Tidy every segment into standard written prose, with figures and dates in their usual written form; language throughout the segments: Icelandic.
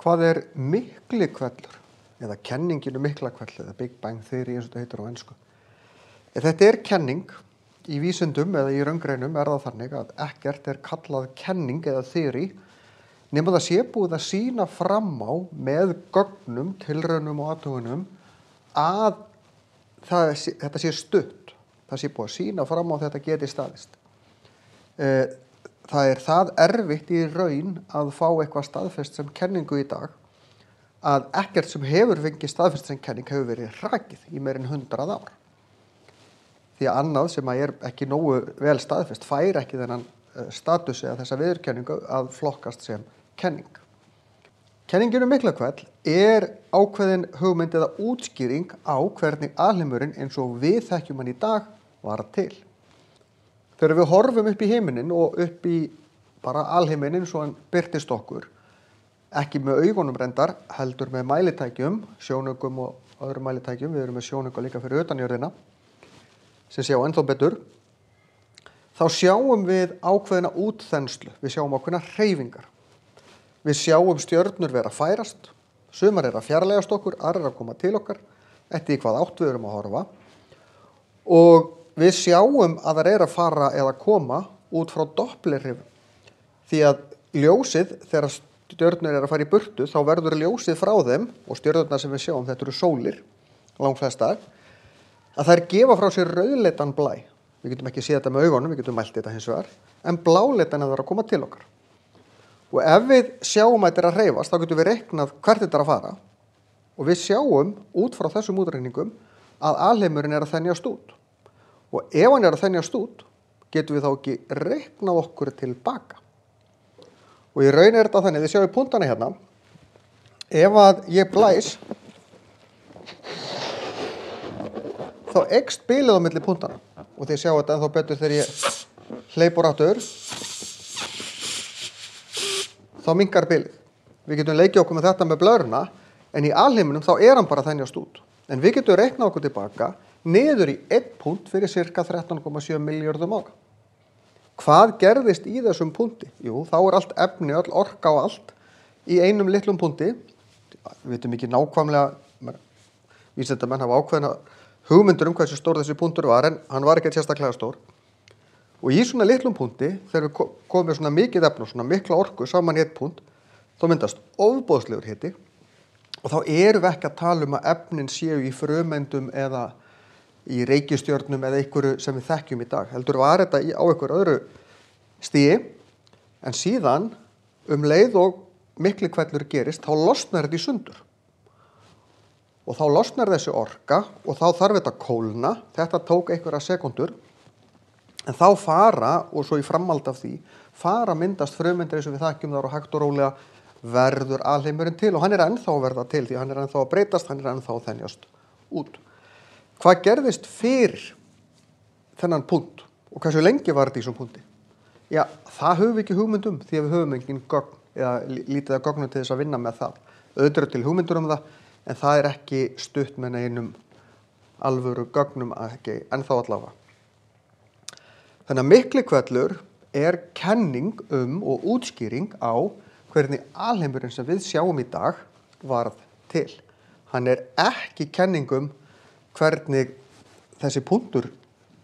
Hvað er Miklihvellur eða kenningin Miklahvell eða Big Bang Theory eins og þetta heitir á ensku? Þetta er kenning í vísindum eða í raungreinum það þannig að ekkert kallað kenning eða theory nema það sé búið að sýna fram á með gögnum, tilraunum og athugunum að þetta sé stutt. Það sé búið að sýna fram á að þetta geti staðist. Það það erfitt í raun að fá eitthvað staðfest sem kenningu í dag að ekkert sem hefur fengið staðfest sem kenning hefur verið hrakið í meir en 100 ár. Því að annað sem ekki nógu vel staðfest fær ekki þennan status eða þessa viðurkenningu að flokkast sem kenning. Kenningin Miklahvell ákveðin hugmynd eða útskýring á hvernig alheimurinn eins og við þekkjum hann í dag var til. Þegar við horfum upp í heiminin og upp í bara alheiminn eins og hann birtist okkur, ekki með augunum reyndar, heldur með mælitækjum, sjónaugum og öðrum mælitækjum, við erum með sjónauga líka fyrir utan jörðina, sem sjá ennþá betur, þá sjáum við ákveðina útþenslu, við sjáum ákveðina hreyfingar. Við sjáum stjörnur vera að færast, sumar að fjarlægast okkur, aðrar að koma til okkar, eftir hvað átt við erum að horfa. Og við sjáum að það að fara eða koma út frá Dopplerhrifum. Því að ljósið, þegar stjörnur að fara í burtu, þá verður ljósið frá þeim, og stjörnurnar sem við sjáum, þetta eru sólir, langflestar, að þær gefa frá sér rauðleitan blæ. Við getum ekki séð þetta með augunum, við getum mælt þetta hins vegar, en bláleitan að koma til okkar. Og ef við sjáum að þetta að hreyfast, þá getum við reiknað hvert þetta að fara, og við sjáum út frá þessum útreikningum að alheimurinn að þenjast út. Og ef hann að þenjast út, getum við þá ekki reiknað okkur tilbaka. Og í raun þetta þannig, þið sjáum punktana hérna, ef að ég blæs, þá eykst bilið á milli punktana. Og þið sjáum þetta ennþá betur þegar ég hleypur aftur, þá minnkar bilið. Við getum leikið okkur með þetta með blöruna, en í alheiminum þá hann bara þenjast út. En við getum reiknað okkur tilbaka niður í 1 punkt fyrir cirka 13,7 milljörðum ára. Hvað gerðist í þessum punkti? Jú, þá allt efni, öll orka og allt í einum litlum punkti. Við vitum ekki nákvæmlega, vísindamenn hafa ákveðna hugmyndur hversu stór þessi punktur var, en hann var ekki sérstaklega stór. Og í svona litlum punkti, þegar við komum með svona mikið efni og svona mikla orku saman í 1 punkt, þá myndast ofboðslegur hiti og þá erum við ekki að tala um að efnin séu í frumeindum eða í reikistjörnum eða einhverju sem við þekkjum í dag. Heldur var þetta á einhverju öðru stigi, en síðan leið og Miklihvellur gerist, þá losnar þetta í sundur. Og þá losnar þessi orka og þá þarf þetta að kólna, þetta tók einhverja sekundur, en þá og svo í framhald af því, myndast frumeindir eins og við þekkjum þar og hægt og rólega verður alheimurinn til og hann ennþá að verða til því hann ennþá að breytast, hann ennþá að þenjast út. Hvað gerðist fyrir þennan punkt og hversu lengi var þetta í þessum punkti? Já, það höfum við ekki hugmynd því að við höfum engin gögn eða lítið af gögnum til þess að vinna með það. Auðvitað til hugmyndur það, en það ekki stutt með neinum alvöru gögnum ekki ennþá allavega. Þannig að Miklihvellur kenning og útskýring á hvernig alheimurinn sem við sjáum í dag varð til. Hann ekki kenning hvernig þessi punktur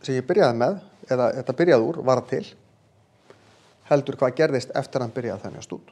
sem ég byrjaði með, eða þetta byrjaði úr, varð til, heldur hvað gerðist eftir hann byrjaði að þenjast út.